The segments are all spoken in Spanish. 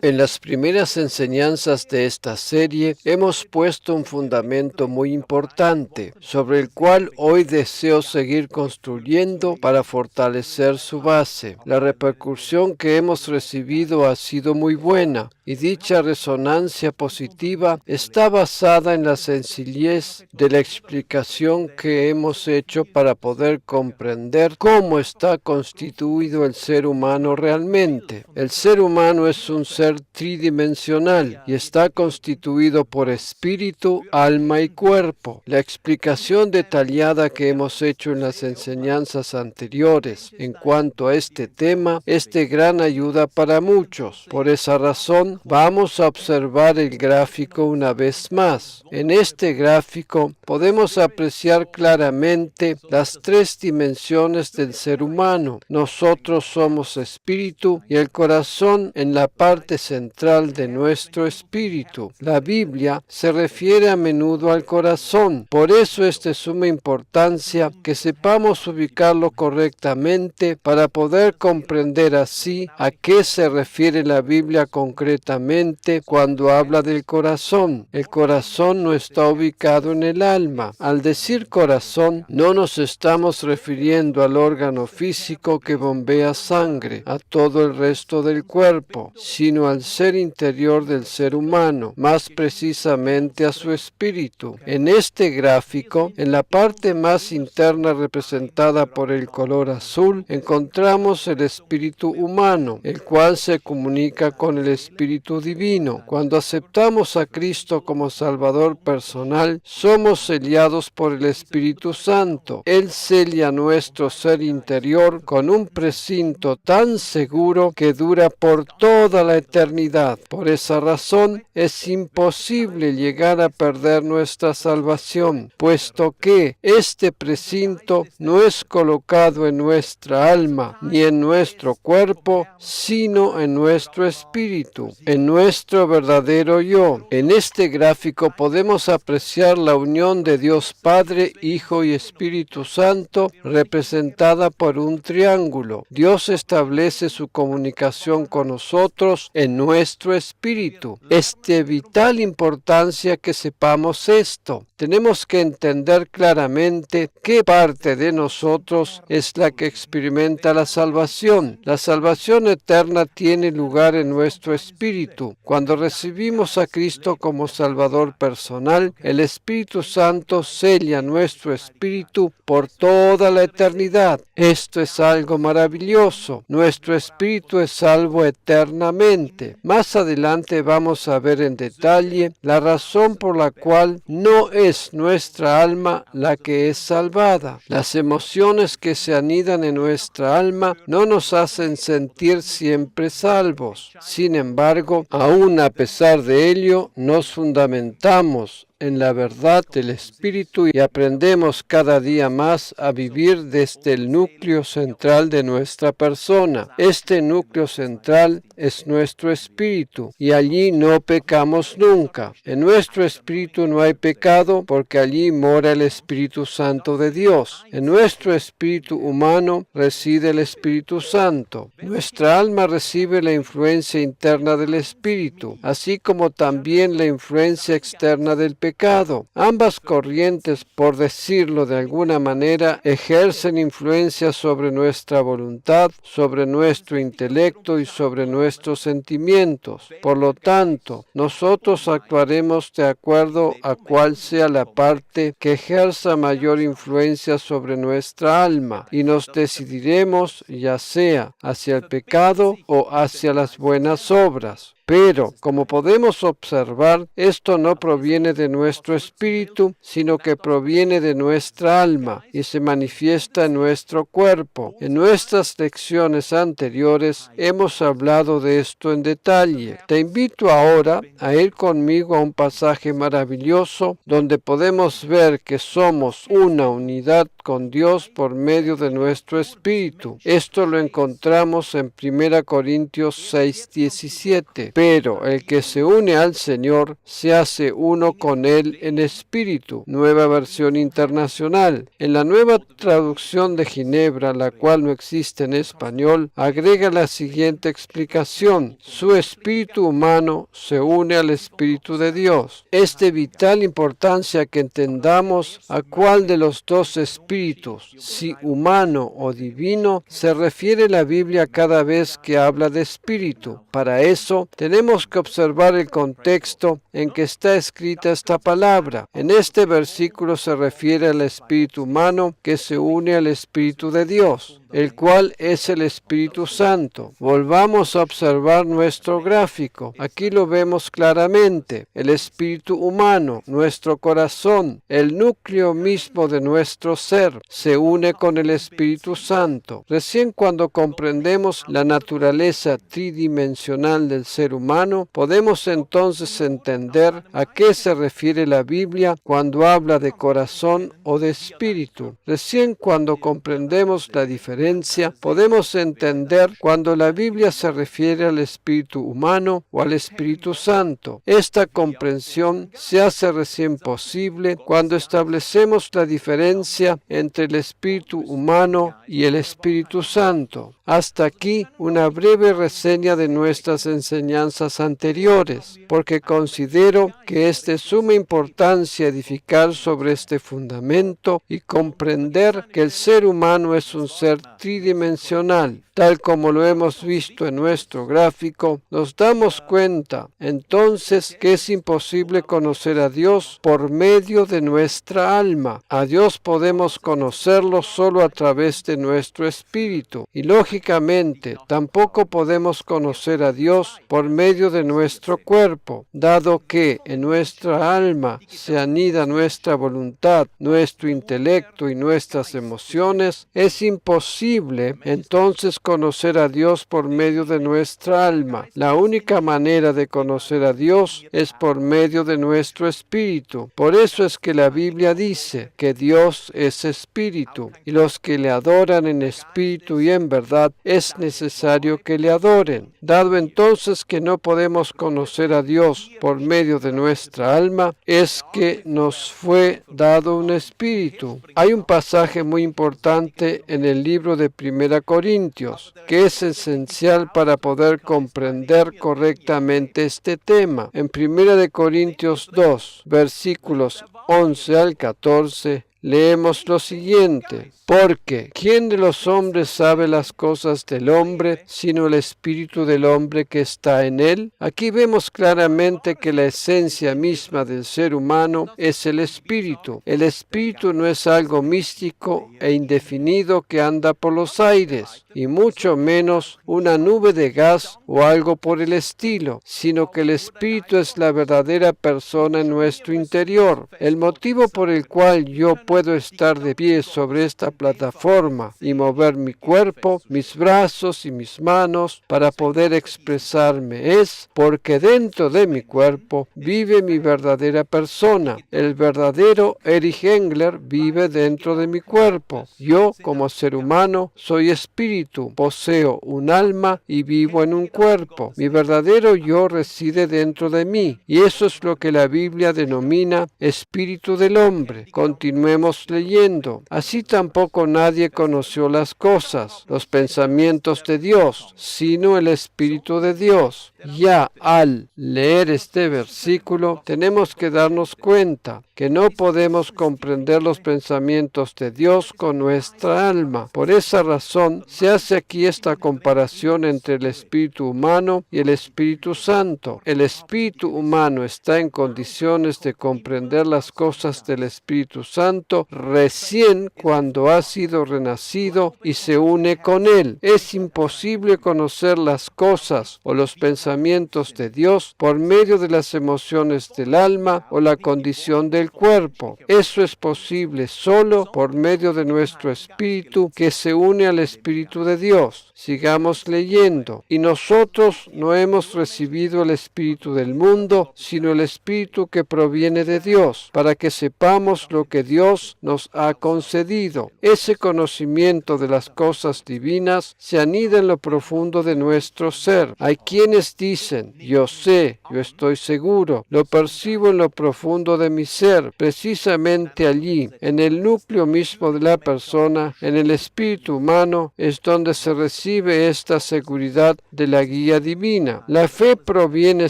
En las primeras enseñanzas de esta serie hemos puesto un fundamento muy importante, sobre el cual hoy deseo seguir construyendo para fortalecer su base. La repercusión que hemos recibido ha sido muy buena, y dicha resonancia positiva está basada en la sencillez de la explicación que hemos hecho para poder comprender cómo está constituido el ser humano realmente. El ser humano es un ser tridimensional y está constituido por espíritu, alma y cuerpo. La explicación detallada que hemos hecho en las enseñanzas anteriores en cuanto a este tema es de gran ayuda para muchos. Por esa razón, vamos a observar el gráfico una vez más. En este gráfico podemos apreciar claramente las tres dimensiones del ser humano. Nosotros somos espíritu y el corazón en la parte central de nuestro espíritu. La Biblia se refiere a menudo al corazón. Por eso es de suma importancia que sepamos ubicarlo correctamente para poder comprender así a qué se refiere la Biblia concretamente cuando habla del corazón. El corazón no está ubicado en el alma. Al decir corazón, no nos estamos refiriendo al órgano físico que bombea sangre a todo el resto del cuerpo, sino al ser interior del ser humano, más precisamente a su espíritu. En este gráfico, en la parte más interna representada por el color azul, encontramos el espíritu humano, el cual se comunica con el espíritu divino. Cuando aceptamos a Cristo como Salvador personal, somos sellados por el Espíritu Santo. Él sella nuestro ser interior con un precinto tan seguro que dura por toda la eternidad. Por esa razón es imposible llegar a perder nuestra salvación, puesto que este precinto no es colocado en nuestra alma ni en nuestro cuerpo, sino en nuestro espíritu, en nuestro verdadero yo. En este gráfico podemos apreciar la unión de Dios Padre, Hijo y Espíritu Santo, representada por un triángulo. Dios establece su comunicación con nosotros en nuestro espíritu. Es de vital importancia que sepamos esto. Tenemos que entender claramente qué parte de nosotros es la que experimenta la salvación. La salvación eterna tiene lugar en nuestro espíritu. Cuando recibimos a Cristo como Salvador personal, el Espíritu Santo sella nuestro espíritu por toda la eternidad. Esto es algo maravilloso. Nuestro espíritu es salvo eternamente. Más adelante vamos a ver en detalle la razón por la cual no es nuestra alma la que es salvada. Las emociones que se anidan en nuestra alma no nos hacen sentir siempre salvos. Sin embargo, aún a pesar de ello, nos fundamentamos en la verdad del Espíritu y aprendemos cada día más a vivir desde el núcleo central de nuestra persona. Este núcleo central es nuestro espíritu y allí no pecamos nunca. En nuestro espíritu no hay pecado porque allí mora el Espíritu Santo de Dios. En nuestro espíritu humano reside el Espíritu Santo. Nuestra alma recibe la influencia interna del Espíritu, así como también la influencia externa del pecado. Ambas corrientes, por decirlo de alguna manera, ejercen influencia sobre nuestra voluntad, sobre nuestro intelecto y sobre nuestros sentimientos. Por lo tanto, nosotros actuaremos de acuerdo a cuál sea la parte que ejerza mayor influencia sobre nuestra alma y nos decidiremos ya sea hacia el pecado o hacia las buenas obras. Pero, como podemos observar, esto no proviene de nuestro espíritu, sino que proviene de nuestra alma y se manifiesta en nuestro cuerpo. En nuestras lecciones anteriores hemos hablado de esto en detalle. Te invito ahora a ir conmigo a un pasaje maravilloso donde podemos ver que somos una unidad con Dios por medio de nuestro espíritu. Esto lo encontramos en 1 Corintios 6:17. Pero el que se une al Señor se hace uno con Él en espíritu. Nueva versión internacional. En la nueva traducción de Ginebra, la cual no existe en español, agrega la siguiente explicación: su espíritu humano se une al Espíritu de Dios. Es de vital importancia que entendamos a cuál de los dos espíritus, si humano o divino, se refiere la Biblia cada vez que habla de espíritu. Para eso, tenemos que observar el contexto en que está escrita esta palabra. En este versículo se refiere al espíritu humano que se une al Espíritu de Dios, el cual es el Espíritu Santo. Volvamos a observar nuestro gráfico. Aquí lo vemos claramente. El espíritu humano, nuestro corazón, el núcleo mismo de nuestro ser, se une con el Espíritu Santo. Recién cuando comprendemos la naturaleza tridimensional del ser humano, podemos entonces entender a qué se refiere la Biblia cuando habla de corazón o de espíritu. Recién cuando comprendemos la diferencia, podemos entender cuando la Biblia se refiere al espíritu humano o al Espíritu Santo. Esta comprensión se hace recién posible cuando establecemos la diferencia entre el espíritu humano y el Espíritu Santo. Hasta aquí una breve reseña de nuestras enseñanzas anteriores, porque considero que es de suma importancia edificar sobre este fundamento y comprender que el ser humano es un ser tridimensional. Tal como lo hemos visto en nuestro gráfico, nos damos cuenta entonces que es imposible conocer a Dios por medio de nuestra alma. A Dios podemos conocerlo solo a través de nuestro espíritu. Y lógicamente, tampoco podemos conocer a Dios por medio de nuestro cuerpo, dado que en nuestra alma se anida nuestra voluntad, nuestro intelecto y nuestras emociones. Es imposible entonces conocer a Dios por medio de nuestra alma. La única manera de conocer a Dios es por medio de nuestro espíritu. Por eso es que la Biblia dice que Dios es espíritu, y los que le adoran en espíritu y en verdad es necesario que le adoren. Dado entonces que no podemos conocer a Dios por medio de nuestra alma, es que nos fue dado un espíritu. Hay un pasaje muy importante en el libro de 1 Corintios que es esencial para poder comprender correctamente este tema. En 1 Corintios 2, versículos 11 al 14, leemos lo siguiente: porque ¿quién de los hombres sabe las cosas del hombre, sino el espíritu del hombre que está en él? Aquí vemos claramente que la esencia misma del ser humano es el espíritu. El espíritu no es algo místico e indefinido que anda por los aires, y mucho menos una nube de gas o algo por el estilo, sino que el espíritu es la verdadera persona en nuestro interior. El motivo por el cual yo puedo estar de pie sobre esta plataforma y mover mi cuerpo, mis brazos y mis manos para poder expresarme es porque dentro de mi cuerpo vive mi verdadera persona. El verdadero Erich Engler vive dentro de mi cuerpo. Yo, como ser humano, soy espíritu, poseo un alma y vivo en un cuerpo. Mi verdadero yo reside dentro de mí, y eso es lo que la Biblia denomina espíritu del hombre. Continuemos leyendo. Así tampoco nadie conoció las cosas, los pensamientos de Dios, sino el Espíritu de Dios. Ya al leer este versículo, tenemos que darnos cuenta que no podemos comprender los pensamientos de Dios con nuestra alma. Por esa razón, se hace aquí esta comparación entre el espíritu humano y el Espíritu Santo. El espíritu humano está en condiciones de comprender las cosas del Espíritu Santo recién cuando ha sido renacido y se une con él. Es imposible conocer las cosas o los pensamientos de Dios por medio de las emociones del alma o la condición del cuerpo. Eso es posible solo por medio de nuestro espíritu que se une al Espíritu Espíritu de Dios. Sigamos leyendo. Y nosotros no hemos recibido el Espíritu del mundo, sino el Espíritu que proviene de Dios, para que sepamos lo que Dios nos ha concedido. Ese conocimiento de las cosas divinas se anida en lo profundo de nuestro ser. Hay quienes dicen, yo sé, yo estoy seguro, lo percibo en lo profundo de mi ser, precisamente allí, en el núcleo mismo de la persona, en el espíritu humano, es donde se recibe esta seguridad de la guía divina. La fe proviene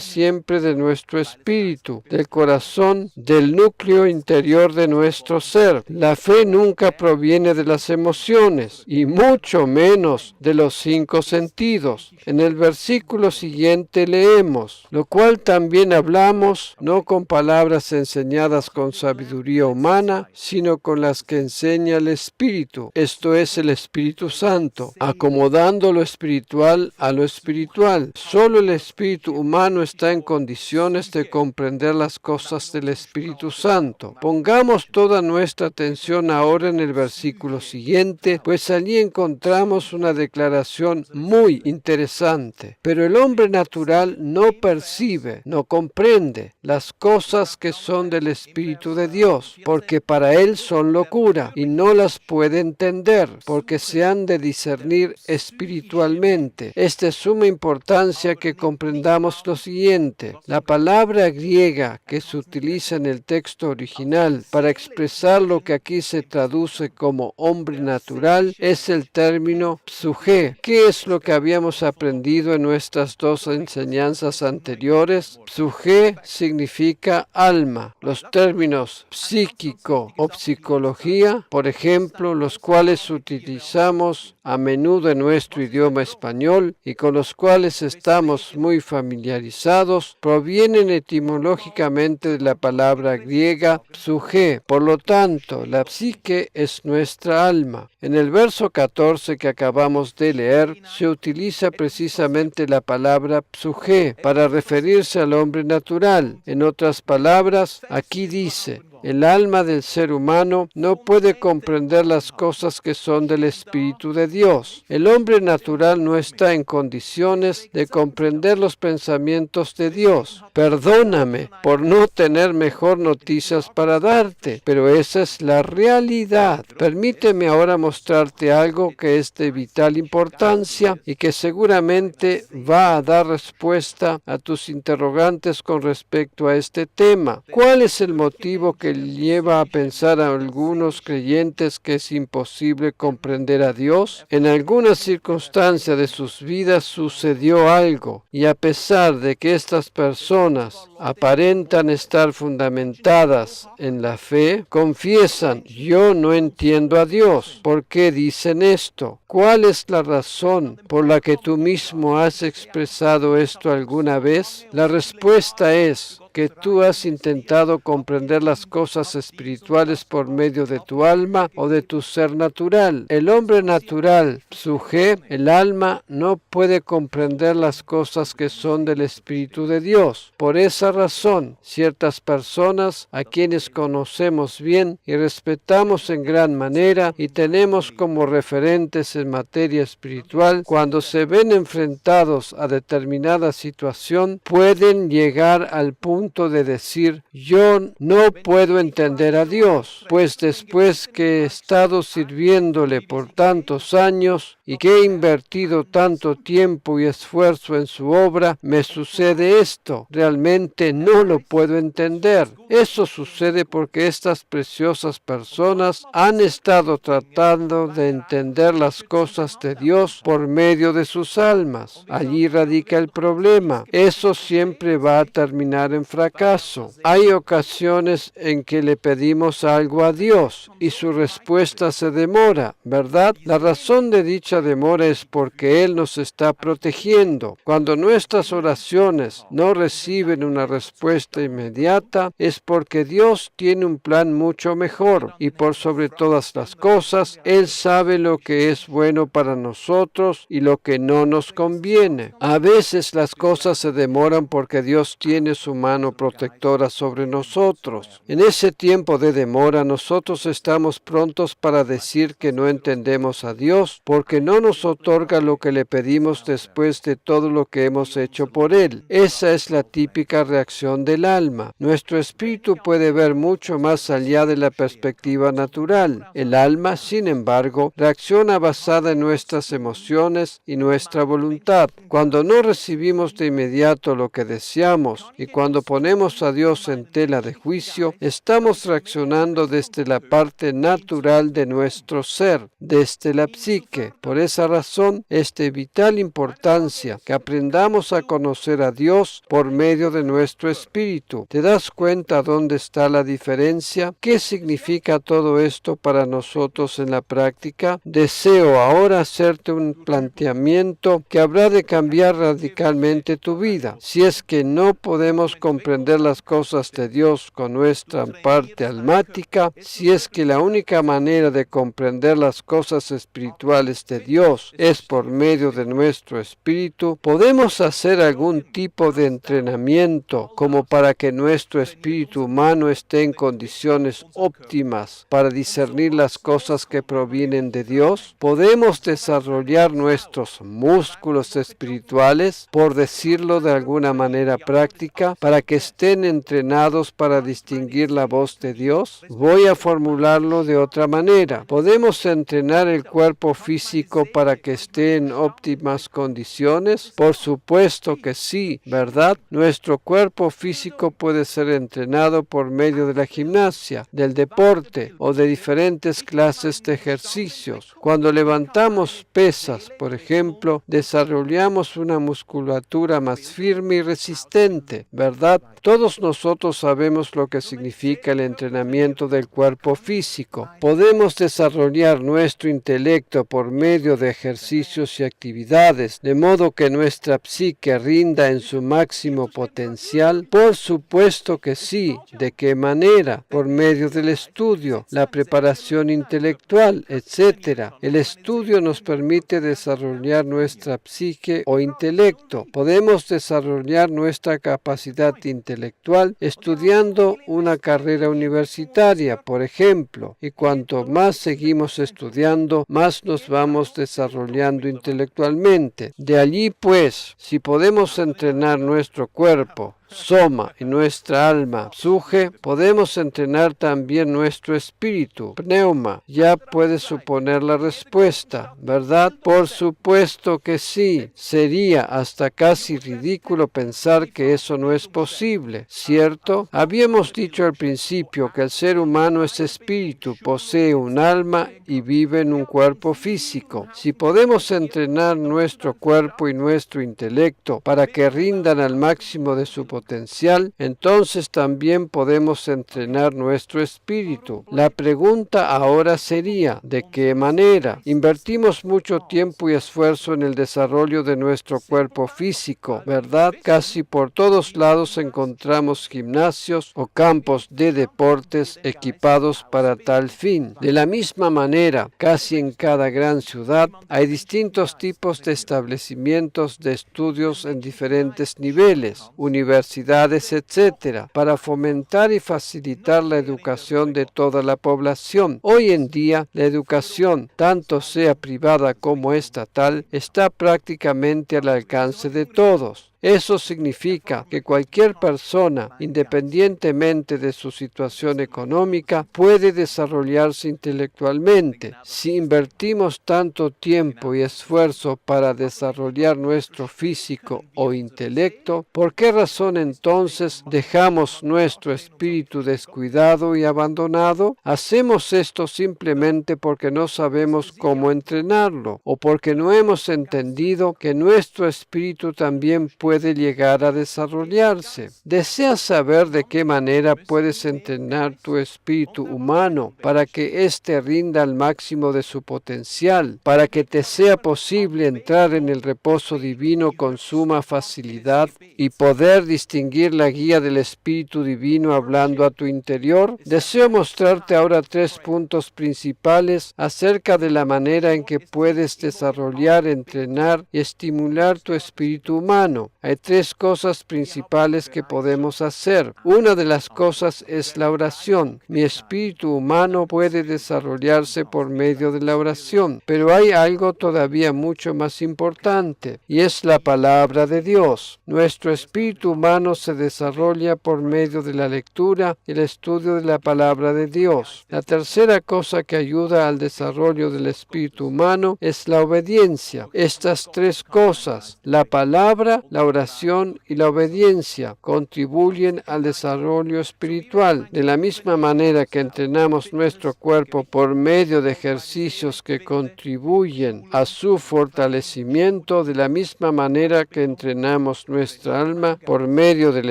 siempre de nuestro espíritu, del corazón, del núcleo interior de nuestro ser. La fe nunca proviene de las emociones, y mucho menos de los 5 sentidos. En el versículo siguiente leemos, lo cual también hablamos, no con palabras enseñadas con sabiduría humana, sino con las que enseña el Espíritu, esto es el Espíritu Santo, acomodando lo espiritual a lo espiritual. Solo el espíritu humano está en condiciones de comprender las cosas del Espíritu Santo. Pongamos toda nuestra atención ahora en el versículo siguiente, pues allí encontramos una declaración muy interesante. Pero el hombre natural no percibe, no comprende las cosas que son del Espíritu de Dios, porque para él son locura, y no las puede entender, porque se han de discernir espiritualmente. Es de suma importancia que comprendamos lo siguiente. La palabra griega que se utiliza en el texto original para expresar lo que aquí se traduce como hombre natural es el término psuje. ¿Qué es lo que habíamos aprendido en nuestras 2 enseñanzas anteriores? Psuje significa alma. Los términos psíquico o psicología, por ejemplo, los cuales utilizamos a menudo en nuestro idioma español y con los cuales estamos muy familiarizados, provienen etimológicamente de la palabra griega psuje. Por lo tanto, la psique es nuestra alma. En el verso 14 que acabamos de leer, se utiliza precisamente la palabra psuje para referirse al hombre natural. En otras palabras, aquí dice, el alma del ser humano no puede comprender las cosas que son del Espíritu de Dios. El hombre natural no está en condiciones de comprender los pensamientos de Dios. Perdóname por no tener mejor noticias para darte, pero esa es la realidad. Permíteme ahora mostrarte algo que es de vital importancia y que seguramente va a dar respuesta a tus interrogantes con respecto a este tema. ¿Cuál es el motivo que lleva a pensar a algunos creyentes que es imposible comprender a Dios? En alguna circunstancia de sus vidas sucedió algo, y a pesar de que estas personas aparentan estar fundamentadas en la fe, confiesan, yo no entiendo a Dios. ¿Por qué dicen esto? ¿Cuál es la razón por la que tú mismo has expresado esto alguna vez? La respuesta es que tú has intentado comprender las cosas espirituales por medio de tu alma o de tu ser natural. El hombre natural, psuje, el alma, no puede comprender las cosas que son del Espíritu de Dios. Por esa razón, ciertas personas a quienes conocemos bien y respetamos en gran manera y tenemos como referentes en materia espiritual, cuando se ven enfrentados a determinada situación, pueden llegar al punto de decir, yo no puedo entender a Dios, pues después que he estado sirviéndole por tantos años y que he invertido tanto tiempo y esfuerzo en su obra, me sucede esto. Realmente no lo puedo entender. Eso sucede porque estas preciosas personas han estado tratando de entender las cosas de Dios por medio de sus almas. Allí radica el problema. Eso siempre va a terminar en fracaso. Hay ocasiones en que le pedimos algo a Dios y su respuesta se demora, ¿verdad? La razón de dicha demora es porque Él nos está protegiendo. Cuando nuestras oraciones no reciben una respuesta inmediata, es es porque Dios tiene un plan mucho mejor y por sobre todas las cosas, Él sabe lo que es bueno para nosotros y lo que no nos conviene. A veces las cosas se demoran porque Dios tiene su mano protectora sobre nosotros. En ese tiempo de demora, nosotros estamos prontos para decir que no entendemos a Dios porque no nos otorga lo que le pedimos después de todo lo que hemos hecho por Él. Esa es la típica reacción del alma. Nuestro espíritu puede ver mucho más allá de la perspectiva natural. El alma, sin embargo, reacciona basada en nuestras emociones y nuestra voluntad. Cuando no recibimos de inmediato lo que deseamos y cuando ponemos a Dios en tela de juicio, estamos reaccionando desde la parte natural de nuestro ser, desde la psique. Por esa razón, es de vital importancia que aprendamos a conocer a Dios por medio de nuestro espíritu. ¿Te das cuenta dónde está la diferencia? ¿Qué significa todo esto para nosotros en la práctica? Deseo ahora hacerte un planteamiento que habrá de cambiar radicalmente tu vida. Si es que no podemos comprender las cosas de Dios con nuestra parte almática, si es que la única manera de comprender las cosas espirituales de Dios es por medio de nuestro espíritu, podemos hacer algún tipo de entrenamiento como para que nuestro espíritu humano esté en condiciones óptimas para discernir las cosas que provienen de Dios. Podemos desarrollar nuestros músculos espirituales, por decirlo de alguna manera práctica, para que estén entrenados para distinguir la voz de Dios. Voy a formularlo de otra manera. ¿Podemos entrenar el cuerpo físico para que esté en óptimas condiciones? Por supuesto que sí, ¿verdad? Nuestro cuerpo físico puede ser entrenado por medio de la gimnasia, del deporte o de diferentes clases de ejercicios. Cuando levantamos pesas, por ejemplo, desarrollamos una musculatura más firme y resistente, ¿verdad? Todos nosotros sabemos lo que significa el entrenamiento del cuerpo físico. Podemos desarrollar nuestro intelecto por medio de ejercicios y actividades, de modo que nuestra psique rinda en su máximo potencial. Por supuesto que sí. ¿De qué manera? Por medio del estudio, la preparación intelectual, etc. El estudio nos permite desarrollar nuestra psique o intelecto. Podemos desarrollar nuestra capacidad intelectual estudiando una carrera universitaria, por ejemplo, y cuanto más seguimos estudiando, más nos vamos desarrollando intelectualmente. De allí, pues, si podemos entrenar nuestro cuerpo, soma, y nuestra alma, suje, podemos entrenar también nuestro espíritu, pneuma. Ya puedes suponer la respuesta, ¿verdad? Por supuesto que sí. Sería hasta casi ridículo pensar que eso no es posible, ¿cierto? Habíamos dicho al principio que el ser humano es espíritu, posee un alma y vive en un cuerpo físico. Si podemos entrenar nuestro cuerpo y nuestro intelecto para que rindan al máximo de su potencial, entonces también podemos entrenar nuestro espíritu. La pregunta ahora sería, ¿de qué manera? Invertimos mucho tiempo y esfuerzo en el desarrollo de nuestro cuerpo físico, ¿verdad? Casi por todos lados encontramos gimnasios o campos de deportes equipados para tal fin. De la misma manera, casi en cada gran ciudad hay distintos tipos de establecimientos de estudios en diferentes niveles, universidades, etc., para fomentar y facilitar la educación de toda la población. Hoy en día, la educación, tanto sea privada como estatal, está prácticamente al alcance de todos. Eso significa que cualquier persona, independientemente de su situación económica, puede desarrollarse intelectualmente. Si invertimos tanto tiempo y esfuerzo para desarrollar nuestro físico o intelecto, ¿por qué razón entonces dejamos nuestro espíritu descuidado y abandonado? Hacemos esto simplemente porque no sabemos cómo entrenarlo o porque no hemos entendido que nuestro espíritu también puede puede llegar a desarrollarse. ¿Deseas saber de qué manera puedes entrenar tu espíritu humano para que éste rinda al máximo de su potencial, para que te sea posible entrar en el reposo divino con suma facilidad y poder distinguir la guía del Espíritu Divino hablando a tu interior? Deseo mostrarte ahora 3 puntos principales acerca de la manera en que puedes desarrollar, entrenar y estimular tu espíritu humano. Hay 3 cosas principales que podemos hacer. Una de las cosas es la oración. Mi espíritu humano puede desarrollarse por medio de la oración, pero hay algo todavía mucho más importante, y es la palabra de Dios. Nuestro espíritu humano se desarrolla por medio de la lectura y el estudio de la palabra de Dios. La tercera cosa que ayuda al desarrollo del espíritu humano es la obediencia. Estas 3 cosas, la palabra, la oración y la obediencia, contribuyen al desarrollo espiritual. De la misma manera que entrenamos nuestro cuerpo por medio de ejercicios que contribuyen a su fortalecimiento, de la misma manera que entrenamos nuestra alma por medio del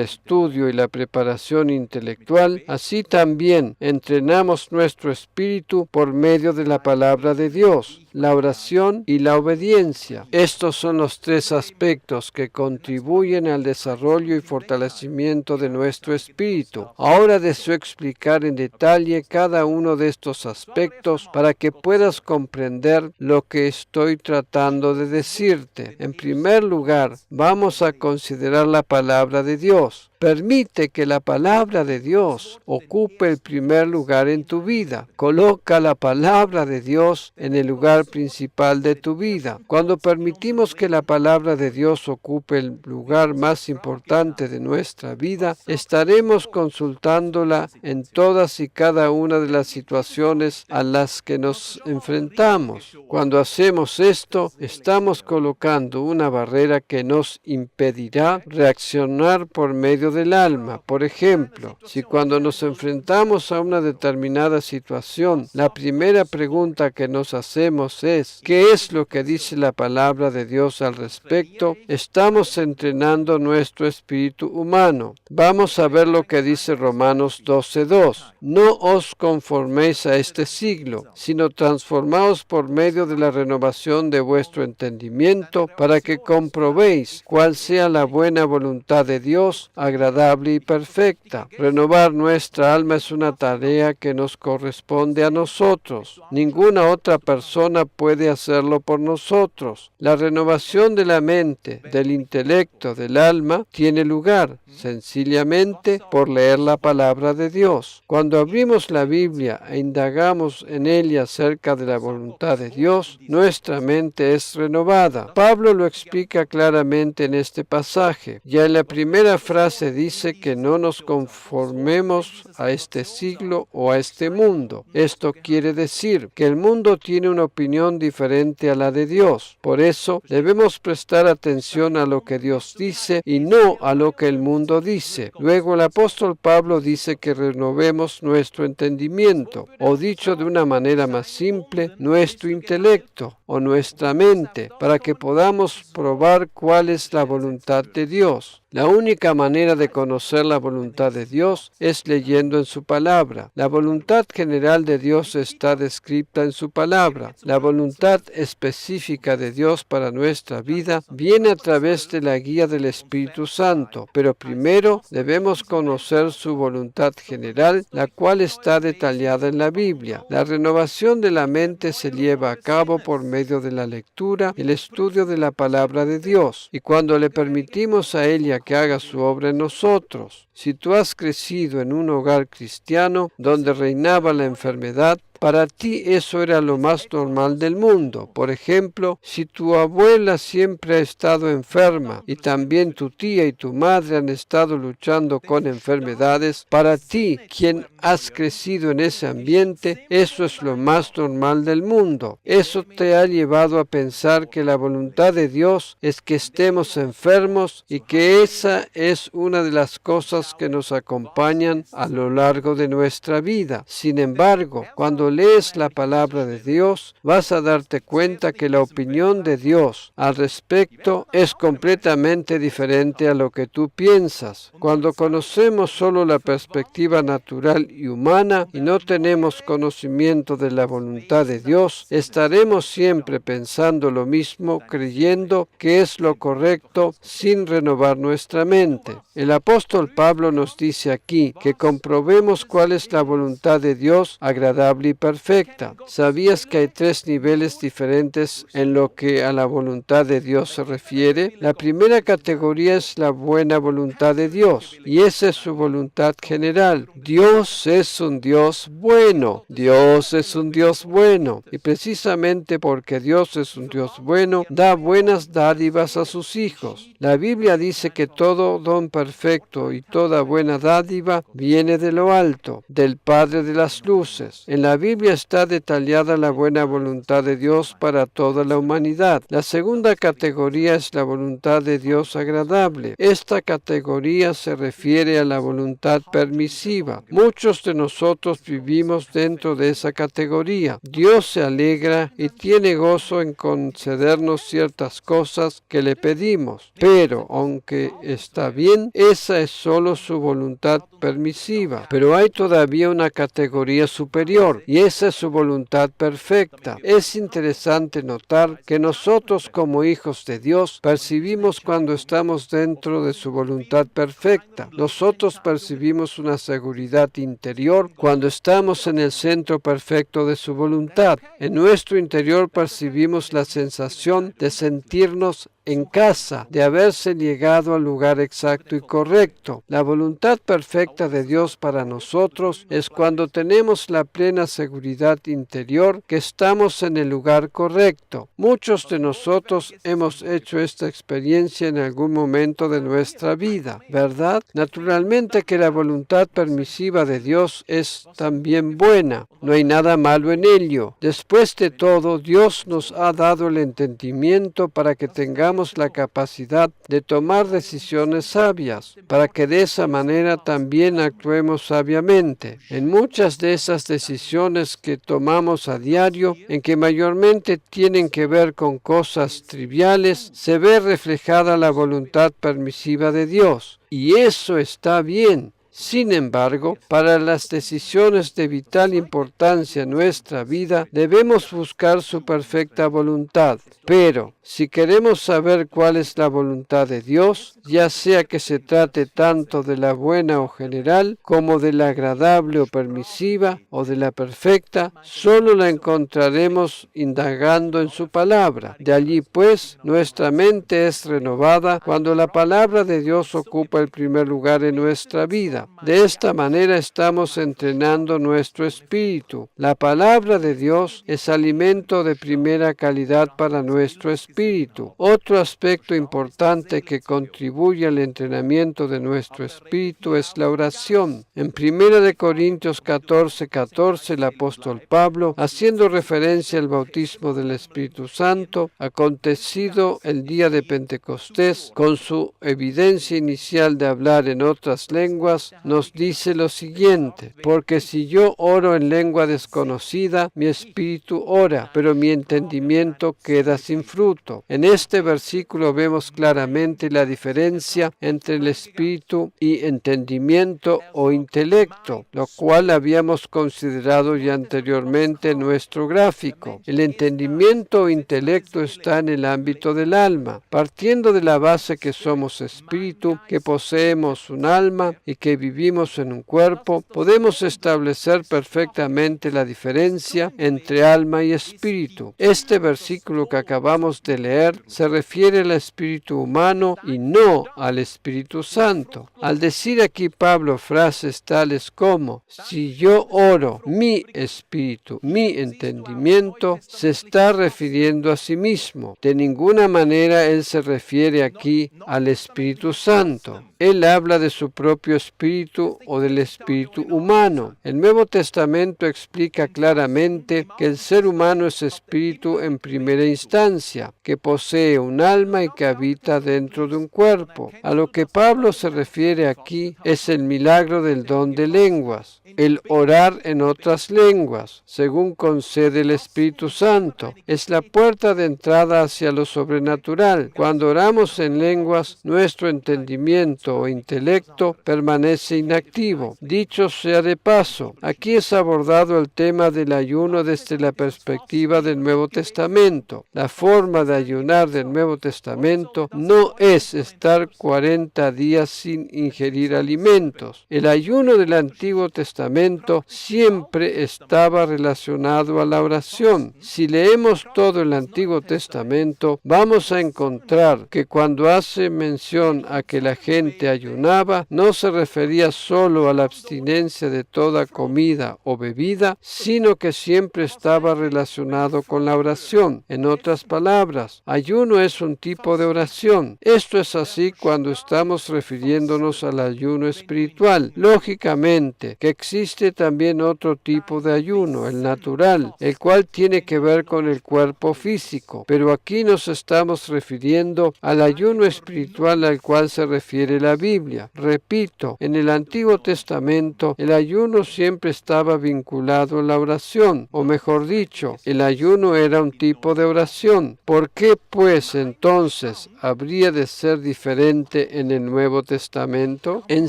estudio y la preparación intelectual, así también entrenamos nuestro espíritu por medio de la palabra de Dios, la oración y la obediencia. Estos son los 3 aspectos que contribuyen al desarrollo y fortalecimiento de nuestro espíritu. Ahora deseo explicar en detalle cada uno de estos aspectos para que puedas comprender lo que estoy tratando de decirte. En primer lugar, vamos a considerar la palabra de Dios. Permite que la palabra de Dios ocupe el primer lugar en tu vida. Coloca la palabra de Dios en el lugar principal de tu vida. Cuando permitimos que la palabra de Dios ocupe el lugar más importante de nuestra vida, estaremos consultándola en todas y cada una de las situaciones a las que nos enfrentamos. Cuando hacemos esto, estamos colocando una barrera que nos impedirá reaccionar por medio del alma. Por ejemplo, si cuando nos enfrentamos a una determinada situación, la primera pregunta que nos hacemos es ¿qué es lo que dice la palabra de Dios al respecto? Estamos entrenando nuestro espíritu humano. Vamos a ver lo que dice Romanos 12:2. No os conforméis a este siglo, sino transformaos por medio de la renovación de vuestro entendimiento, para que comprobéis cuál sea la buena voluntad de Dios, agradable y perfecta. Renovar nuestra alma es una tarea que nos corresponde a nosotros. Ninguna otra persona puede hacerlo por nosotros. La renovación de la mente, del intelecto, del alma, tiene lugar sencillamente por leer la palabra de Dios. Cuando abrimos la Biblia e indagamos en ella acerca de la voluntad de Dios, nuestra mente es renovada. Pablo lo explica claramente en este pasaje. Ya en la primera frase dice que no nos conformemos a este siglo o a este mundo. Esto quiere decir que el mundo tiene una opinión diferente a la de Dios. Por eso debemos prestar atención a lo que Dios dice y no a lo que el mundo dice. Luego el apóstol Pablo dice que renovemos nuestro entendimiento, o dicho de una manera más simple, nuestro intelecto o nuestra mente, para que podamos probar cuál es la voluntad de Dios. La única manera de conocer la voluntad de Dios es leyendo en su palabra. La voluntad general de Dios está descrita en su palabra. La voluntad específica de Dios para nuestra vida viene a través de la guía del Espíritu Santo, pero primero debemos conocer su voluntad general, la cual está detallada en la Biblia. La renovación de la mente se lleva a cabo por medio de la lectura y el estudio de la palabra de Dios, y cuando le permitimos a ella que haga su obra en nosotros. Si tú has crecido en un hogar cristiano donde reinaba la enfermedad, para ti eso era lo más normal del mundo. Por ejemplo, si tu abuela siempre ha estado enferma y también tu tía y tu madre han estado luchando con enfermedades, para ti, quien has crecido en ese ambiente, eso es lo más normal del mundo. Eso te ha llevado a pensar que la voluntad de Dios es que estemos enfermos y que esa es una de las cosas cosas que nos acompañan a lo largo de nuestra vida. Sin embargo, cuando lees la palabra de Dios, vas a darte cuenta que la opinión de Dios al respecto es completamente diferente a lo que tú piensas. Cuando conocemos solo la perspectiva natural y humana y no tenemos conocimiento de la voluntad de Dios, estaremos siempre pensando lo mismo, creyendo que es lo correcto sin renovar nuestra mente. El apóstol Pablo nos dice aquí que comprobemos cuál es la voluntad de Dios agradable y perfecta. ¿Sabías que hay 3 niveles diferentes en lo que a la voluntad de Dios se refiere? La primera categoría es la buena voluntad de Dios, y esa es su voluntad general. Dios es un Dios bueno. Dios es un Dios bueno. Y precisamente porque Dios es un Dios bueno, da buenas dádivas a sus hijos. La Biblia dice que todo don perfecto y toda buena dádiva viene de lo alto, del Padre de las luces. En la Biblia está detallada la buena voluntad de Dios para toda la humanidad. La segunda categoría es la voluntad de Dios agradable. Esta categoría se refiere a la voluntad permisiva. Muchos de nosotros vivimos dentro de esa categoría. Dios se alegra y tiene gozo en concedernos ciertas cosas que le pedimos, pero aunque está bien, esa es solo su voluntad permisiva. Pero hay todavía una categoría superior, y esa es su voluntad perfecta. Es interesante notar que nosotros como hijos de Dios percibimos cuando estamos dentro de su voluntad perfecta. Nosotros percibimos una seguridad interior cuando estamos en el centro perfecto de su voluntad. En nuestro interior percibimos la sensación de sentirnos en casa, de haberse llegado al lugar exacto y correcto. La voluntad perfecta de Dios para nosotros es cuando tenemos la plena seguridad interior que estamos en el lugar correcto. Muchos de nosotros hemos hecho esta experiencia en algún momento de nuestra vida, ¿verdad? Naturalmente que la voluntad permisiva de Dios es también buena. No hay nada malo en ello. Después de todo, Dios nos ha dado el entendimiento para que tengamos la capacidad de tomar decisiones sabias, para que de esa manera también actuemos sabiamente. En muchas de esas decisiones que tomamos a diario, en que mayormente tienen que ver con cosas triviales, se ve reflejada la voluntad permisiva de Dios. Y eso está bien. Sin embargo, para las decisiones de vital importancia en nuestra vida, debemos buscar su perfecta voluntad. Pero, si queremos saber cuál es la voluntad de Dios, ya sea que se trate tanto de la buena o general, como de la agradable o permisiva, o de la perfecta, solo la encontraremos indagando en su palabra. De allí, pues, nuestra mente es renovada cuando la palabra de Dios ocupa el primer lugar en nuestra vida. De esta manera estamos entrenando nuestro espíritu. La palabra de Dios es alimento de primera calidad para nuestro espíritu. Otro aspecto importante que contribuye al entrenamiento de nuestro espíritu es la oración. En 1 Corintios 14:14, el apóstol Pablo, haciendo referencia al bautismo del Espíritu Santo, acontecido el día de Pentecostés, con su evidencia inicial de hablar en otras lenguas, nos dice lo siguiente: porque si yo oro en lengua desconocida, mi espíritu ora, pero mi entendimiento queda sin fruto. En este versículo vemos claramente la diferencia entre el espíritu y entendimiento o intelecto, lo cual habíamos considerado ya anteriormente en nuestro gráfico. El entendimiento o intelecto está en el ámbito del alma, partiendo de la base que somos espíritu, que poseemos un alma y que vivimos en un cuerpo. Podemos establecer perfectamente la diferencia entre alma y espíritu. Este versículo que acabamos de leer se refiere al espíritu humano y no al Espíritu Santo. Al decir aquí Pablo frases tales como si yo oro, mi espíritu, mi entendimiento, se está refiriendo a sí mismo. De ninguna manera él se refiere aquí al Espíritu Santo. Él habla de su propio espíritu espíritu o del espíritu humano. El Nuevo Testamento explica claramente que el ser humano es espíritu en primera instancia, que posee un alma y que habita dentro de un cuerpo. A lo que Pablo se refiere aquí es el milagro del don de lenguas, el orar en otras lenguas, según concede el Espíritu Santo. Es la puerta de entrada hacia lo sobrenatural. Cuando oramos en lenguas, nuestro entendimiento o intelecto permanece inactivo. Dicho sea de paso, aquí es abordado el tema del ayuno desde la perspectiva del Nuevo Testamento. La forma de ayunar del Nuevo Testamento no es estar 40 días sin ingerir alimentos. El ayuno del Antiguo Testamento siempre estaba relacionado a la oración. Si leemos todo el Antiguo Testamento, vamos a encontrar que cuando hace mención a que la gente ayunaba, no se refería solo a la abstinencia de toda comida o bebida, sino que siempre estaba relacionado con la oración. En otras palabras, ayuno es un tipo de oración. Esto es así cuando estamos refiriéndonos al ayuno espiritual. Lógicamente, que existe también otro tipo de ayuno, el natural, el cual tiene que ver con el cuerpo físico, pero aquí nos estamos refiriendo al ayuno espiritual al cual se refiere la Biblia. Repito, en el Antiguo Testamento el ayuno siempre estaba vinculado a la oración, o mejor dicho, el ayuno era un tipo de oración. ¿Por qué pues entonces habría de ser diferente en el Nuevo Testamento? En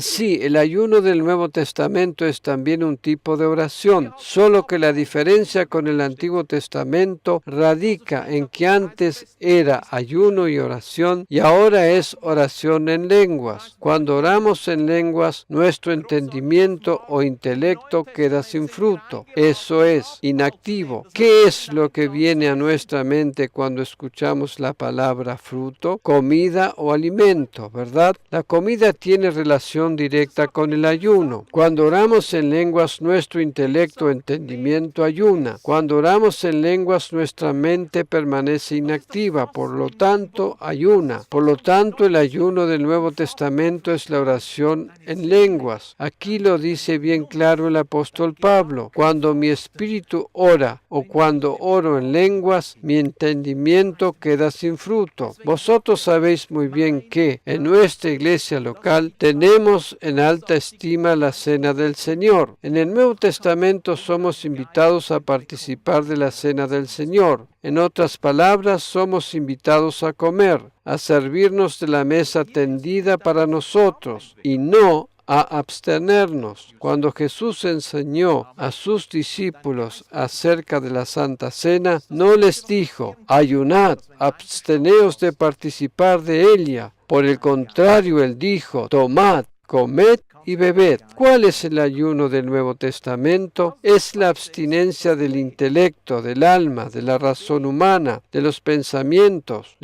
sí, el ayuno del Nuevo Testamento es también un tipo de oración, solo que la diferencia con el Antiguo Testamento radica en que antes era ayuno y oración y ahora es oración en lenguas. Cuando oramos en lenguas, nuestro entendimiento o intelecto queda sin fruto, eso es, inactivo. ¿Qué es lo que viene a nuestra mente cuando escuchamos la palabra fruto? Comida o alimento, ¿verdad? La comida tiene relación directa con el ayuno. Cuando oramos en lenguas, nuestro intelecto o entendimiento ayuna. Cuando oramos en lenguas, nuestra mente permanece inactiva, por lo tanto, ayuna. Por lo tanto, el ayuno del Nuevo Testamento es la oración en lenguas. Aquí lo dice bien claro el apóstol Pablo. Cuando mi espíritu ora o cuando oro en lenguas, mi entendimiento queda sin fruto. Vosotros sabéis muy bien que en nuestra iglesia local tenemos en alta estima la cena del Señor. En el Nuevo Testamento somos invitados a participar de la cena del Señor. En otras palabras, somos invitados a comer, a servirnos de la mesa tendida para nosotros y no a abstenernos. Cuando Jesús enseñó a sus discípulos acerca de la Santa Cena, no les dijo, ayunad, absteneos de participar de ella. Por el contrario, Él dijo, tomad, comed y bebed. ¿Cuál es el ayuno del Nuevo Testamento? Es la abstinencia del intelecto, del alma, de la razón humana, de los pensamientos,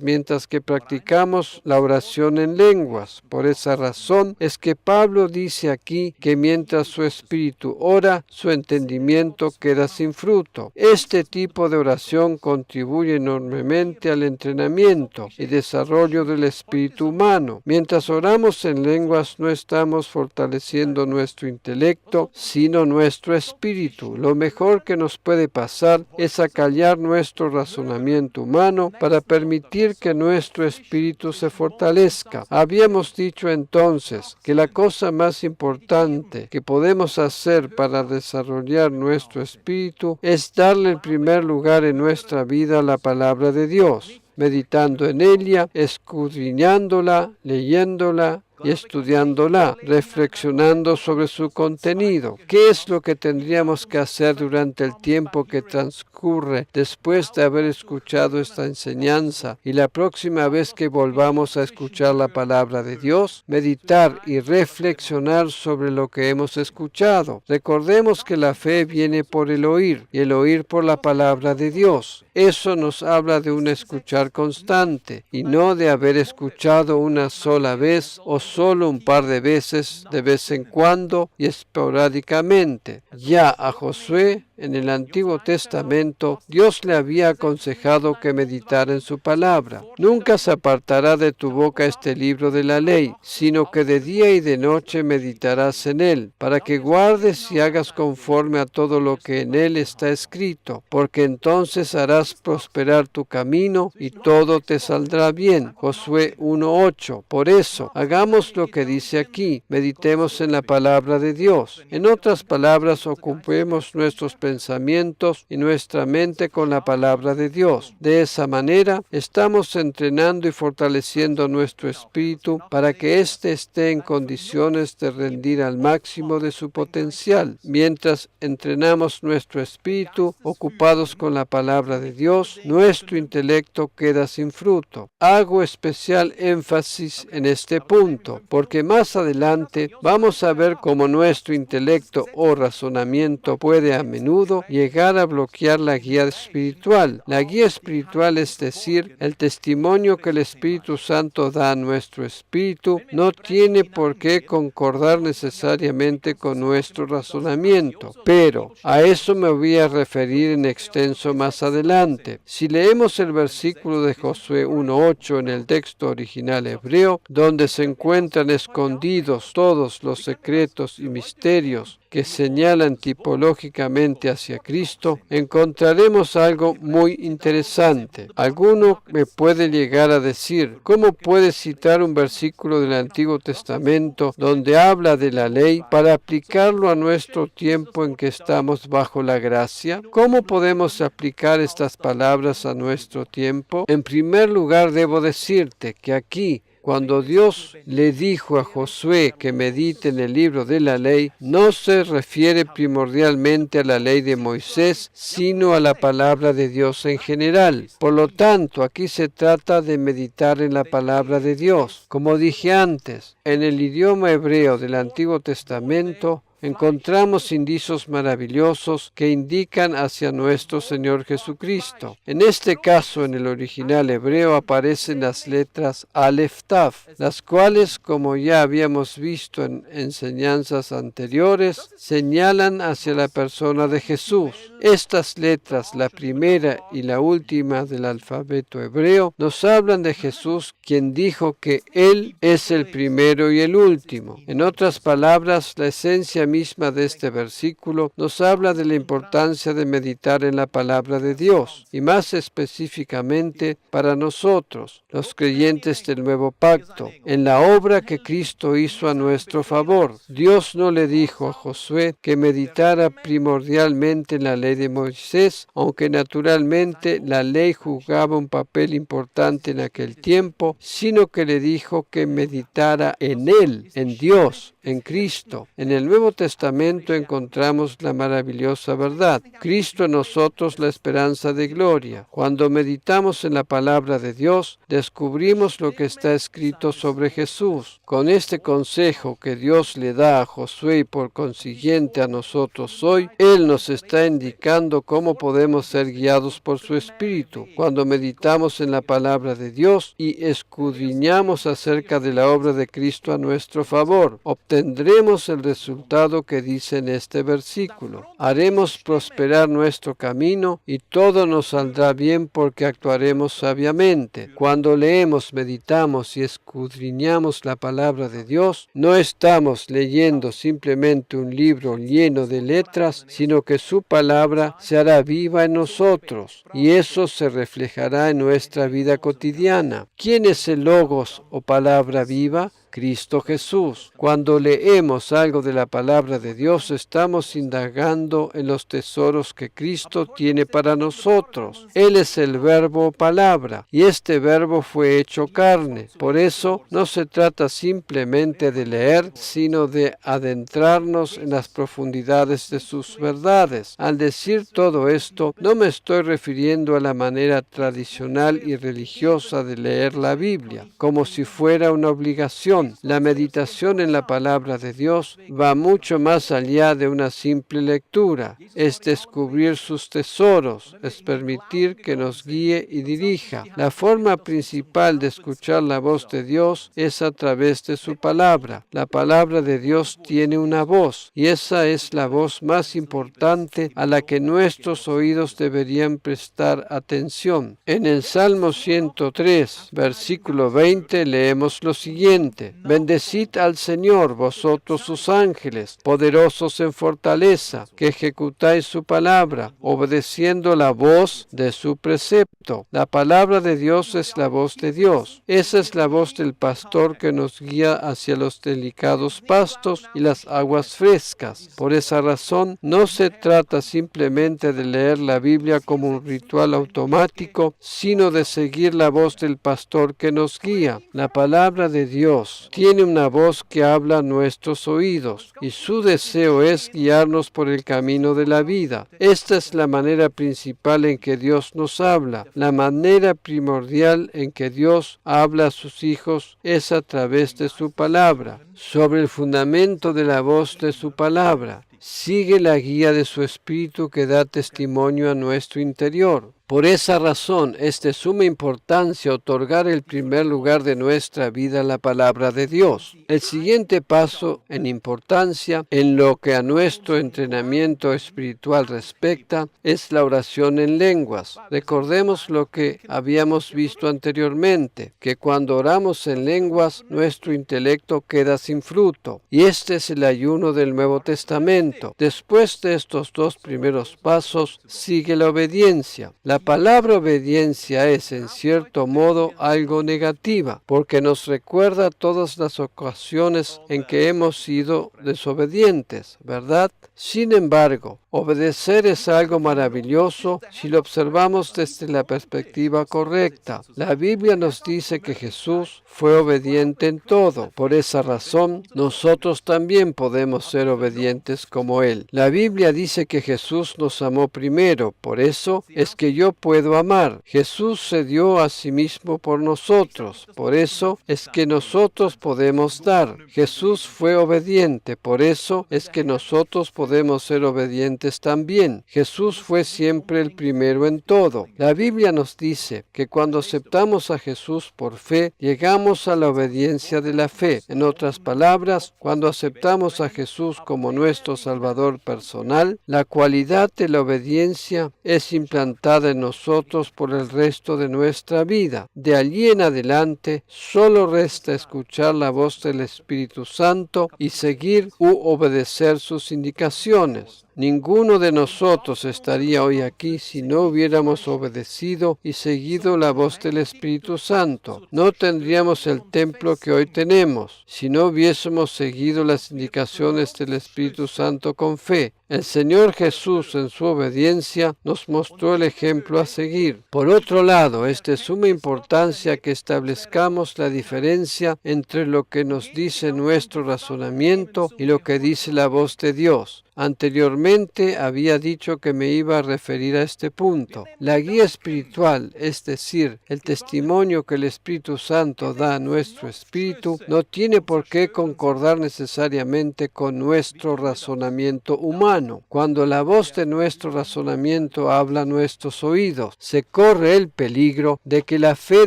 mientras que practicamos la oración en lenguas. Por esa razón es que Pablo dice aquí que mientras su espíritu ora, su entendimiento queda sin fruto. Este tipo de oración contribuye enormemente al entrenamiento y desarrollo del espíritu humano. Mientras oramos en lenguas, no estamos fortaleciendo nuestro intelecto, sino nuestro espíritu. Lo mejor que nos puede pasar es acallar nuestro razonamiento humano para permitir que nuestro espíritu se fortalezca. Habíamos dicho entonces que la cosa más importante que podemos hacer para desarrollar nuestro espíritu es darle el primer lugar en nuestra vida a la palabra de Dios, meditando en ella, escudriñándola, leyéndola y estudiándola, reflexionando sobre su contenido. ¿Qué es lo que tendríamos que hacer durante el tiempo que transcurre después de haber escuchado esta enseñanza y la próxima vez que volvamos a escuchar la palabra de Dios? Meditar y reflexionar sobre lo que hemos escuchado. Recordemos que la fe viene por el oír y el oír por la palabra de Dios. Eso nos habla de un escuchar constante y no de haber escuchado una sola vez o solo un par de veces, de vez en cuando y esporádicamente. Ya a Josué en el Antiguo Testamento, Dios le había aconsejado que meditara en su palabra. Nunca se apartará de tu boca este libro de la ley, sino que de día y de noche meditarás en él, para que guardes y hagas conforme a todo lo que en él está escrito, porque entonces harás prosperar tu camino y todo te saldrá bien. Josué 1:8. Por eso, hagamos lo que dice aquí, meditemos en la palabra de Dios. En otras palabras, ocupemos nuestros pensamientos y nuestra mente con la palabra de Dios. De esa manera, estamos entrenando y fortaleciendo nuestro espíritu para que éste esté en condiciones de rendir al máximo de su potencial. Mientras entrenamos nuestro espíritu, ocupados con la palabra de Dios, nuestro intelecto queda sin fruto. Hago especial énfasis en este punto, porque más adelante vamos a ver cómo nuestro intelecto o razonamiento puede a menudo llegar a bloquear la guía espiritual. La guía espiritual, es decir, el testimonio que el Espíritu Santo da a nuestro espíritu, no tiene por qué concordar necesariamente con nuestro razonamiento, pero a eso me voy a referir en extenso más adelante. Si leemos el versículo de Josué 1:8 en el texto original hebreo, donde se encuentran escondidos todos los secretos y misterios que señalan tipológicamente hacia Cristo, encontraremos algo muy interesante. Alguno me puede llegar a decir, ¿cómo puede citar un versículo del Antiguo Testamento donde habla de la ley para aplicarlo a nuestro tiempo en que estamos bajo la gracia? ¿Cómo podemos aplicar estas palabras a nuestro tiempo? En primer lugar, debo decirte que aquí, cuando Dios le dijo a Josué que medite en el libro de la ley, no se refiere primordialmente a la ley de Moisés, sino a la palabra de Dios en general. Por lo tanto, aquí se trata de meditar en la palabra de Dios. Como dije antes, en el idioma hebreo del Antiguo Testamento, encontramos indicios maravillosos que indican hacia nuestro Señor Jesucristo. En este caso, en el original hebreo aparecen las letras Aleph Tav, las cuales, como ya habíamos visto en enseñanzas anteriores, señalan hacia la persona de Jesús. Estas letras, la primera y la última del alfabeto hebreo, nos hablan de Jesús, quien dijo que Él es el primero y el último. En otras palabras, la esencia misma de este versículo nos habla de la importancia de meditar en la palabra de Dios, y más específicamente para nosotros, los creyentes del nuevo pacto, en la obra que Cristo hizo a nuestro favor. Dios no le dijo a Josué que meditara primordialmente en la ley de Moisés, aunque naturalmente la ley jugaba un papel importante en aquel tiempo, sino que le dijo que meditara en Él, en Dios, en Cristo. En el Nuevo Testamento encontramos la maravillosa verdad. Cristo en nosotros, la esperanza de gloria. Cuando meditamos en la palabra de Dios, descubrimos lo que está escrito sobre Jesús. Con este consejo que Dios le da a Josué y por consiguiente a nosotros hoy, Él nos está indicando cómo podemos ser guiados por su Espíritu. Cuando meditamos en la palabra de Dios y escudriñamos acerca de la obra de Cristo a nuestro favor, tendremos el resultado que dice en este versículo. Haremos prosperar nuestro camino y todo nos saldrá bien porque actuaremos sabiamente. Cuando leemos, meditamos y escudriñamos la palabra de Dios, no estamos leyendo simplemente un libro lleno de letras, sino que su palabra se hará viva en nosotros y eso se reflejará en nuestra vida cotidiana. ¿Quién es el Logos o palabra viva? Cristo Jesús. Cuando leemos algo de la palabra de Dios, estamos indagando en los tesoros que Cristo tiene para nosotros. Él es el verbo o palabra, y este verbo fue hecho carne. Por eso, no se trata simplemente de leer, sino de adentrarnos en las profundidades de sus verdades. Al decir todo esto, no me estoy refiriendo a la manera tradicional y religiosa de leer la Biblia, como si fuera una obligación, razón. La meditación en la palabra de Dios va mucho más allá de una simple lectura. Es descubrir sus tesoros, es permitir que nos guíe y dirija. La forma principal de escuchar la voz de Dios es a través de su palabra. La palabra de Dios tiene una voz, y esa es la voz más importante a la que nuestros oídos deberían prestar atención. En el Salmo 103, versículo 20, leemos lo siguiente: Bendecid al Señor, vosotros sus ángeles, poderosos en fortaleza, que ejecutáis su palabra, obedeciendo la voz de su precepto. La palabra de Dios es la voz de Dios. Esa es la voz del pastor que nos guía hacia los delicados pastos y las aguas frescas. Por esa razón, no se trata simplemente de leer la Biblia como un ritual automático, sino de seguir la voz del pastor que nos guía. La palabra de Dios tiene una voz que habla a nuestros oídos, y su deseo es guiarnos por el camino de la vida. Esta es la manera principal en que Dios nos habla. La manera primordial en que Dios habla a sus hijos es a través de su palabra. Sobre el fundamento de la voz de su palabra, sigue la guía de su Espíritu que da testimonio a nuestro interior. Por esa razón, es de suma importancia otorgar el primer lugar de nuestra vida a la palabra de Dios. El siguiente paso en importancia en lo que a nuestro entrenamiento espiritual respecta es la oración en lenguas. Recordemos lo que habíamos visto anteriormente, que cuando oramos en lenguas, nuestro intelecto queda sin fruto. Y este es el ayuno del Nuevo Testamento. Después de estos dos primeros pasos, sigue la obediencia. La palabra obediencia es, en cierto modo, algo negativa, porque nos recuerda todas las ocasiones en que hemos sido desobedientes, ¿verdad? Sin embargo, obedecer es algo maravilloso si lo observamos desde la perspectiva correcta. La Biblia nos dice que Jesús fue obediente en todo. Por esa razón, nosotros también podemos ser obedientes como Él. La Biblia dice que Jesús nos amó primero, por eso es que yo puedo amar. Jesús se dio a sí mismo por nosotros, por eso es que nosotros podemos dar. Jesús fue obediente, por eso es que nosotros podemos ser obedientes también. Jesús fue siempre el primero en todo. La Biblia nos dice que cuando aceptamos a Jesús por fe, llegamos a la obediencia de la fe. En otras palabras, cuando aceptamos a Jesús como nuestro Salvador personal, la cualidad de la obediencia es implantada en nosotros por el resto de nuestra vida. De allí en adelante, solo resta escuchar la voz del Espíritu Santo y seguir u obedecer sus indicaciones. Ninguno de nosotros estaría hoy aquí si no hubiéramos obedecido y seguido la voz del Espíritu Santo. No tendríamos el templo que hoy tenemos si no hubiésemos seguido las indicaciones del Espíritu Santo con fe. El Señor Jesús, en su obediencia, nos mostró el ejemplo a seguir. Por otro lado, es de suma importancia que establezcamos la diferencia entre lo que nos dice nuestro razonamiento y lo que dice la voz de Dios. Anteriormente había dicho que me iba a referir a este punto. La guía espiritual, es decir, el testimonio que el Espíritu Santo da a nuestro espíritu, no tiene por qué concordar necesariamente con nuestro razonamiento humano. Cuando la voz de nuestro razonamiento habla a nuestros oídos, se corre el peligro de que la fe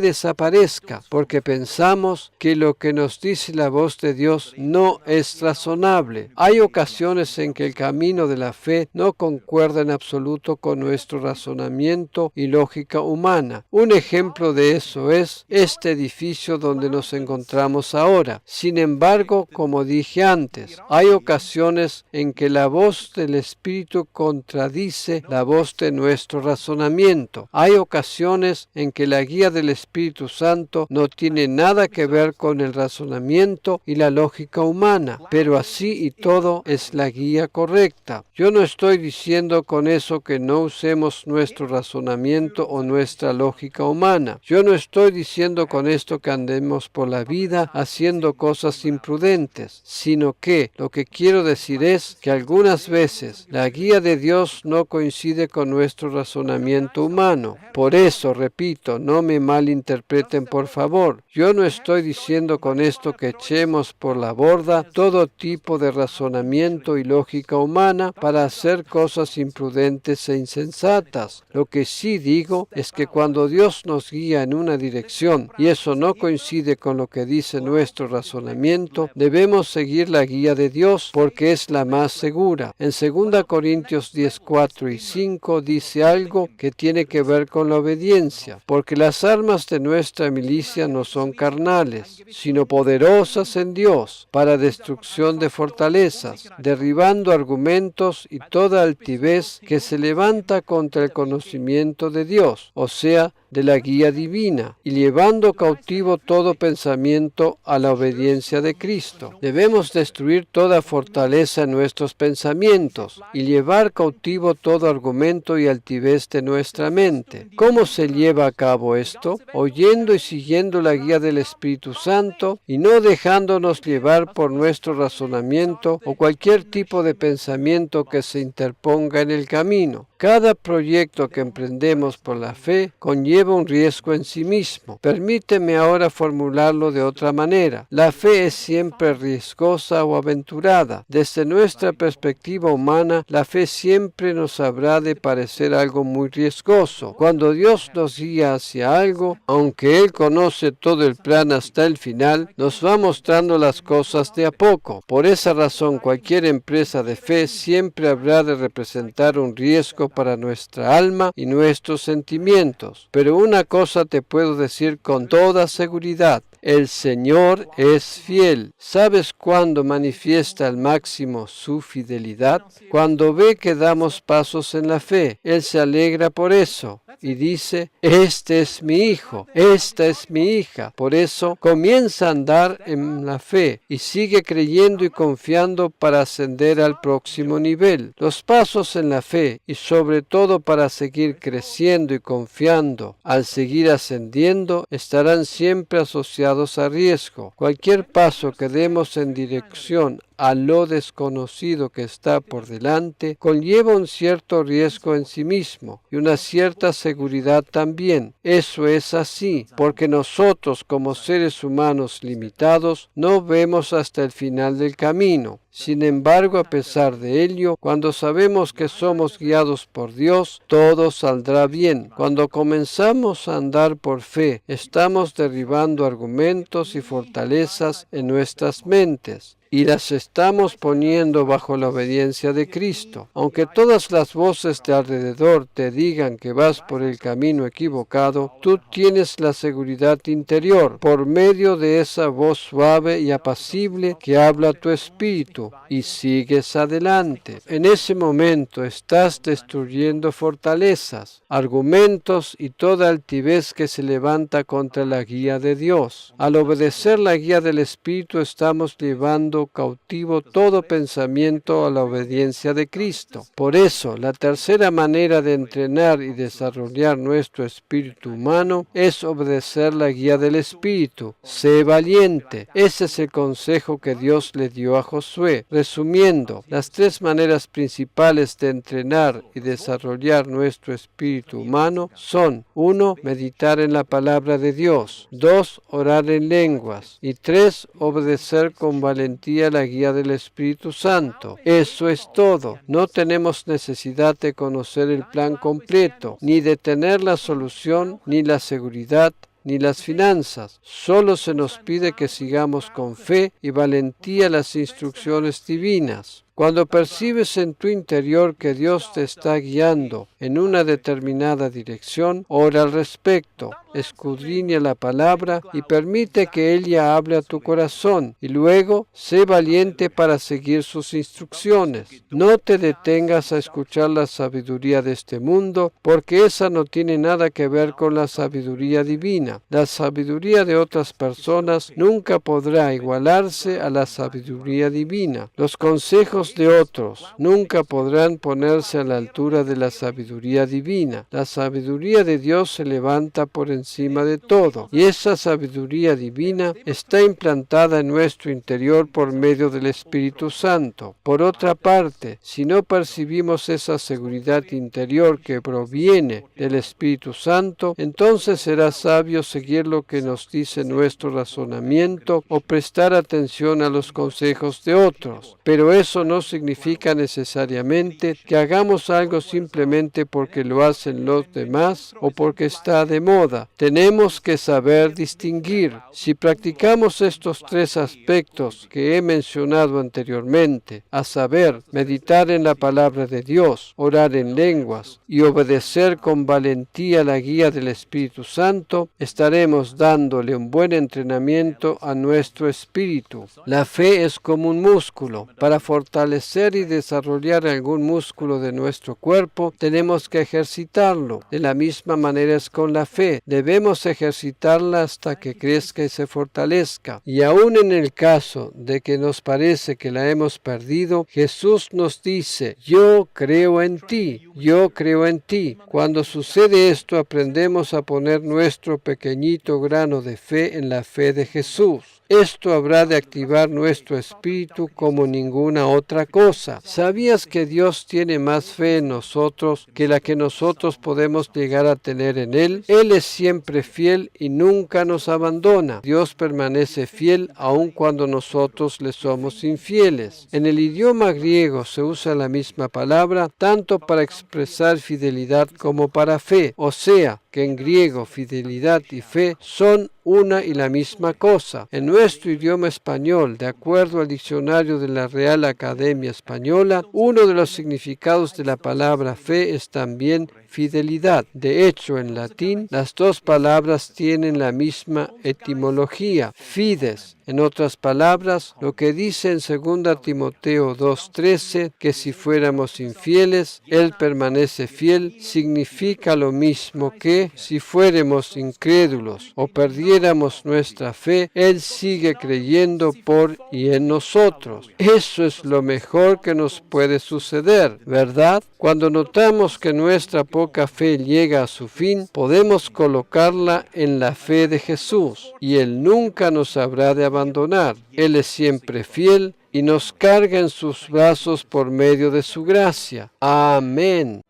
desaparezca, porque pensamos que lo que nos dice la voz de Dios no es razonable. Hay ocasiones en que el camino de la fe no concuerda en absoluto con nuestro razonamiento y lógica humana. Un ejemplo de eso es este edificio donde nos encontramos ahora. Sin embargo, como dije antes, hay ocasiones en que la voz del Espíritu contradice la voz de nuestro razonamiento. Hay ocasiones en que la guía del Espíritu Santo no tiene nada que ver con el razonamiento y la lógica humana, pero así y todo es la guía correcta. correcta. Yo no estoy diciendo con eso que no usemos nuestro razonamiento o nuestra lógica humana. Yo no estoy diciendo con esto que andemos por la vida haciendo cosas imprudentes, sino que lo que quiero decir es que algunas veces la guía de Dios no coincide con nuestro razonamiento humano. Por eso, repito, no me malinterpreten por favor. Yo no estoy diciendo con esto que echemos por la borda todo tipo de razonamiento y lógica humana para hacer cosas imprudentes e insensatas. Lo que sí digo es que cuando Dios nos guía en una dirección y eso no coincide con lo que dice nuestro razonamiento, debemos seguir la guía de Dios porque es la más segura. En 2 Corintios 10, 4 y 5 dice algo que tiene que ver con la obediencia, porque las armas de nuestra milicia no son carnales, sino poderosas en Dios para destrucción de fortalezas, derribando argumentos y toda altivez que se levanta contra el conocimiento de Dios, o sea, de la guía divina, y llevando cautivo todo pensamiento a la obediencia de Cristo. Debemos destruir toda fortaleza en nuestros pensamientos y llevar cautivo todo argumento y altivez de nuestra mente. ¿Cómo se lleva a cabo esto? Oyendo y siguiendo la guía del Espíritu Santo y no dejándonos llevar por nuestro razonamiento o cualquier tipo de pensamiento que se interponga en el camino. Cada proyecto que emprendemos por la fe conlleva un riesgo en sí mismo. Permíteme ahora formularlo de otra manera. La fe es siempre riesgosa o aventurada. Desde nuestra perspectiva humana, la fe siempre nos habrá de parecer algo muy riesgoso. Cuando Dios nos guía hacia algo, aunque Él conoce todo el plan hasta el final, nos va mostrando las cosas de a poco. Por esa razón, cualquier empresa de fe siempre habrá de representar un riesgo para nuestra alma y nuestros sentimientos. Pero una cosa te puedo decir con toda seguridad: el Señor es fiel. ¿Sabes cuándo manifiesta al máximo su fidelidad? Cuando ve que damos pasos en la fe. Él se alegra por eso y dice: este es mi hijo, esta es mi hija. Por eso comienza a andar en la fe y sigue creyendo y confiando para ascender al próximo nivel. Los pasos en la fe, y sobre todo para seguir creciendo y confiando al seguir ascendiendo, estarán siempre asociados a riesgo. Cualquier paso que demos en dirección a lo desconocido que está por delante conlleva un cierto riesgo en sí mismo y una cierta seguridad también. Eso es así, porque nosotros como seres humanos limitados no vemos hasta el final del camino. Sin embargo, a pesar de ello, cuando sabemos que somos guiados por Dios, todo saldrá bien. Cuando comenzamos a andar por fe, estamos derribando argumentos y fortalezas en nuestras mentes y las estamos poniendo bajo la obediencia de Cristo. Aunque todas las voces de alrededor te digan que vas por el camino equivocado, tú tienes la seguridad interior por medio de esa voz suave y apacible que habla tu espíritu, y sigues adelante. En ese momento estás destruyendo fortalezas, argumentos y toda altivez que se levanta contra la guía de Dios. Al obedecer la guía del Espíritu estamos llevando cautivo todo pensamiento a la obediencia de Cristo. Por eso, la tercera manera de entrenar y desarrollar nuestro espíritu humano es obedecer la guía del Espíritu. Sé valiente. Ese es el consejo que Dios le dio a Josué. Resumiendo, las tres maneras principales de entrenar y desarrollar nuestro espíritu humano son: 1. Meditar en la palabra de Dios; 2. Orar en lenguas; y 3. Obedecer con valentía la guía del Espíritu Santo. Eso es todo. No tenemos necesidad de conocer el plan completo, ni de tener la solución, ni la seguridad, ni las finanzas. Solo se nos pide que sigamos con fe y valentía las instrucciones divinas. Cuando percibes en tu interior que Dios te está guiando en una determinada dirección, ora al respecto, escudriña la palabra y permite que ella hable a tu corazón, y luego sé valiente para seguir sus instrucciones. No te detengas a escuchar la sabiduría de este mundo, porque esa no tiene nada que ver con la sabiduría divina. La sabiduría de otras personas nunca podrá igualarse a la sabiduría divina. Los consejos consejos de otros nunca podrán ponerse a la altura de la sabiduría divina. La sabiduría de Dios se levanta por encima de todo, y esa sabiduría divina está implantada en nuestro interior por medio del Espíritu Santo. Por otra parte, si no percibimos esa seguridad interior que proviene del Espíritu Santo, entonces será sabio seguir lo que nos dice nuestro razonamiento o prestar atención a los consejos de otros. Pero eso no significa necesariamente que hagamos algo simplemente porque lo hacen los demás o porque está de moda. Tenemos que saber distinguir. Si practicamos estos tres aspectos que he mencionado anteriormente, a saber, meditar en la palabra de Dios, orar en lenguas y obedecer con valentía la guía del Espíritu Santo, estaremos dándole un buen entrenamiento a nuestro espíritu. La fe es como un músculo. Para fortalecer y desarrollar algún músculo de nuestro cuerpo, tenemos que ejercitarlo. De la misma manera es con la fe. Debemos ejercitarla hasta que crezca y se fortalezca. Y aún en el caso de que nos parece que la hemos perdido, Jesús nos dice: yo creo en ti, yo creo en ti. Cuando sucede esto, aprendemos a poner nuestro pequeñito grano de fe en la fe de Jesús. Esto habrá de activar nuestro espíritu como ninguna otra cosa. ¿Sabías que Dios tiene más fe en nosotros que la que nosotros podemos llegar a tener en Él? Él es siempre fiel y nunca nos abandona. Dios permanece fiel aun cuando nosotros le somos infieles. En el idioma griego se usa la misma palabra tanto para expresar fidelidad como para fe. O sea, que en griego fidelidad y fe son una y la misma cosa. En nuestro idioma español, de acuerdo al diccionario de la Real Academia Española, uno de los significados de la palabra fe es también fidelidad. De hecho, en latín, las dos palabras tienen la misma etimología, fides. En otras palabras, lo que dice en 2 Timoteo 2:13, que si fuéramos infieles, Él permanece fiel, significa lo mismo que si fuéramos incrédulos o perdiéramos nuestra fe, Él sigue creyendo por y en nosotros. Eso es lo mejor que nos puede suceder, ¿verdad? Cuando notamos que nuestra poca fe llega a su fin, podemos colocarla en la fe de Jesús y Él nunca nos habrá de abandonar. Él es siempre fiel y nos carga en sus brazos por medio de su gracia. Amén.